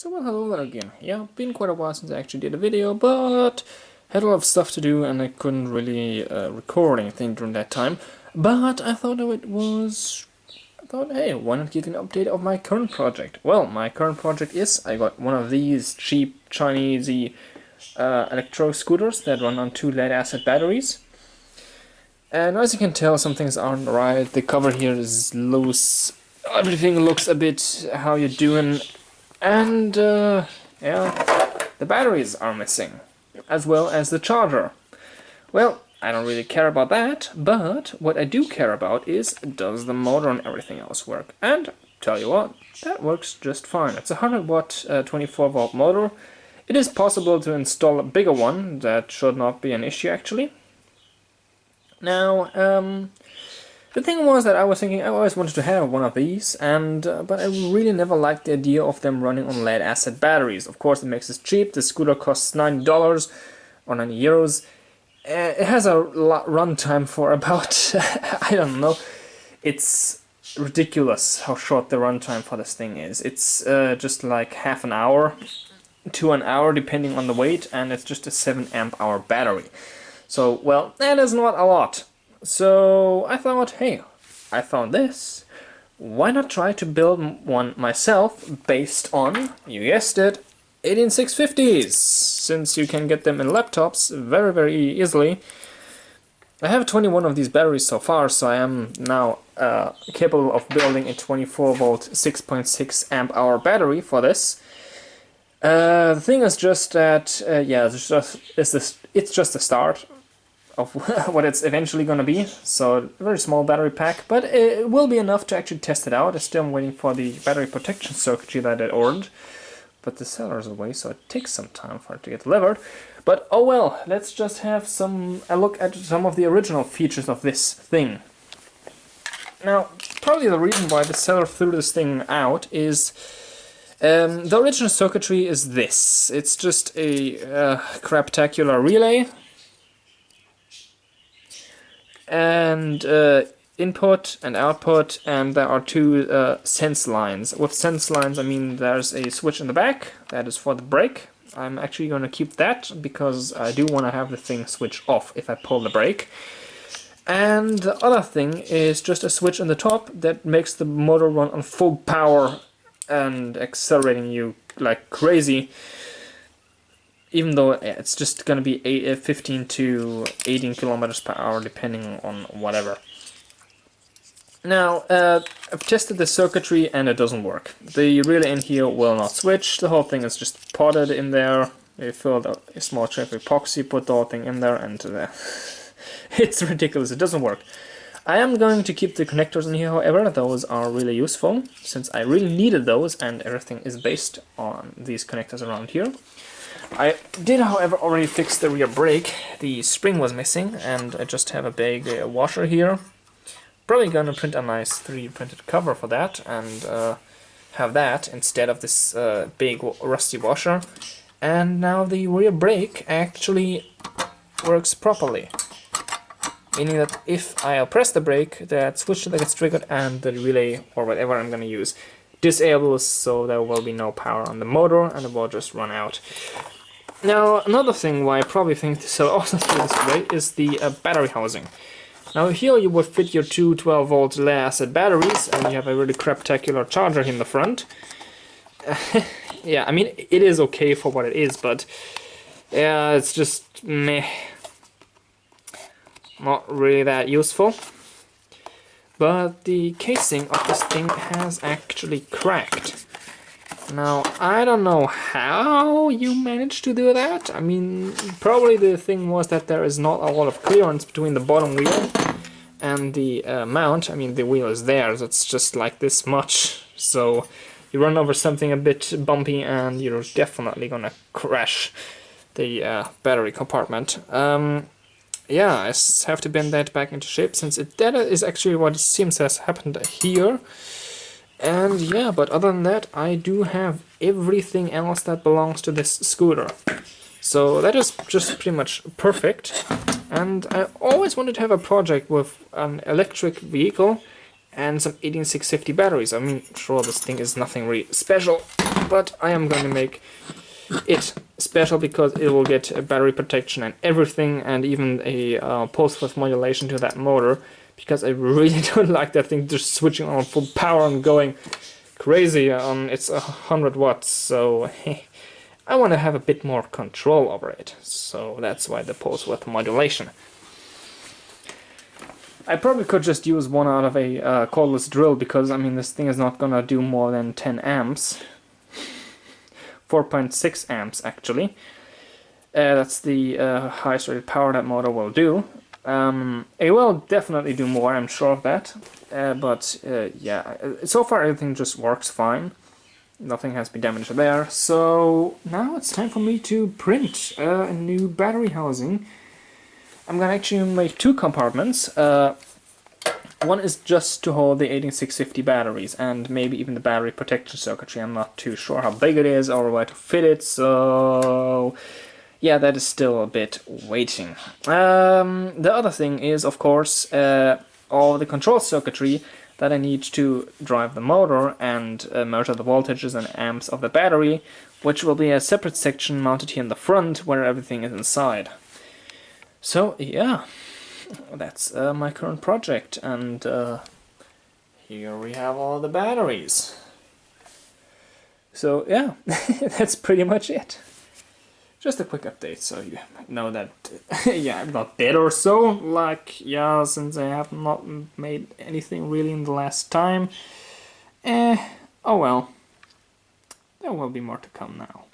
So well, hello there again. Yeah, been quite a while since I actually did a video, but had a lot of stuff to do and I couldn't really record anything during that time. But I thought hey, why not give you an update of my current project? Well, my current project is, I got one of these cheap Chinese electro scooters that run on 2 lead-acid batteries. And as you can tell, some things aren't right. The cover here is loose. Everything looks a bit how you're doing. And, yeah, the batteries are missing, as well as the charger. Well, I don't really care about that, but what I do care about is, does the motor and everything else work? And, tell you what, that works just fine. It's a 100 watt 24 volt motor. It is possible to install a bigger one, that should not be an issue actually. Now, the thing was that I was thinking I always wanted to have one of these, and but I really never liked the idea of them running on lead-acid batteries. Of course, it makes it cheap. The scooter costs $90 or 90 euros. It has a runtime for about, I don't know, it's ridiculous how short the runtime for this thing is. It's just like half an hour to an hour depending on the weight, and it's just a 7 amp hour battery. So, well, that is not a lot. So I thought, hey, I found this. Why not try to build one myself based on, you guessed it, 18650s, since you can get them in laptops very, very easily. I have 21 of these batteries so far, so I am now capable of building a 24 volt 6.6 amp hour battery for this. The thing is just that, yeah, it's just a start of what it's eventually going to be. So a very small battery pack, but it will be enough to actually test it out. I still am waiting for the battery protection circuitry that I ordered, but the seller is away, so it takes some time for it to get delivered. But oh well, let's just have a look at some of the original features of this thing. Now, probably the reason why the seller threw this thing out is the original circuitry is this. It's just a craptacular relay and input and output, and there are 2 sense lines. With sense lines, I mean there's a switch in the back that is for the brake. I'm actually going to keep that because I do want to have the thing switch off if I pull the brake. And the other thing is just a switch in the top that makes the motor run on full power and accelerating you like crazy, even though it's just going to be 15 to 18 kilometers per hour depending on whatever. Now, I've tested the circuitry and it doesn't work. The relay in here will not switch. The whole thing is just potted in there. They filled a small tray of epoxy, put the whole thing in there, and it's ridiculous. It doesn't work. I am going to keep the connectors in here, however. Those are really useful, since I really needed those, and everything is based on these connectors around here. I did, however, already fix the rear brake. The spring was missing, and I just have a big washer here. Probably gonna print a nice 3D printed cover for that, and have that instead of this big rusty washer. And now the rear brake actually works properly. Meaning that if I'll press the brake, that switch that gets triggered and the relay, or whatever I'm gonna use, disables, so there will be no power on the motor and it will just run out. Now, another thing why I probably think the seller also threw this away is the battery housing. Now here you would fit your 2 12 volt lead-acid batteries, and you have a really craptacular charger in the front. Yeah, I mean, it is okay for what it is, but yeah, it's just meh. Not really that useful. But the casing of this thing has actually cracked. Now, I don't know how you managed to do that. I mean, probably the thing was that there is not a lot of clearance between the bottom wheel and the mount. I mean, the wheel is there, so it's just like this much. So you run over something a bit bumpy and you're definitely gonna crash the battery compartment. Yeah, I have to bend that back into shape, since that is actually what it seems has happened here. And yeah, but other than that, I do have everything else that belongs to this scooter. So that is just pretty much perfect. And I always wanted to have a project with an electric vehicle and some 18650 batteries. I mean, sure, this thing is nothing really special, but I am going to make it special because it will get a battery protection and everything, and even a pulse width modulation to that motor, because I really don't like that thing just switching on full power and going crazy on its 100 watts, so I want to have a bit more control over it, so that's why the pulse width modulation. I probably could just use one out of a cordless drill, because I mean this thing is not gonna do more than 10 amps. 4.6 amps actually. That's the highest rated power that motor will do. It will definitely do more, I'm sure of that. But yeah, so far everything just works fine. Nothing has been damaged there. So now it's time for me to print a new battery housing. I'm gonna actually make two compartments. One is just to hold the 18650 batteries and maybe even the battery protection circuitry. I'm not too sure how big it is or where to fit it, so yeah, that is still a bit waiting. The other thing is, of course, all the control circuitry that I need to drive the motor and measure the voltages and amps of the battery, which will be a separate section mounted here in the front where everything is inside. So yeah, that's my current project, and here we have all the batteries. So yeah, that's pretty much it. Just a quick update, so you know that yeah, I'm not dead or so, like, yeah, since I have not made anything really in the last time. Oh well, there will be more to come now.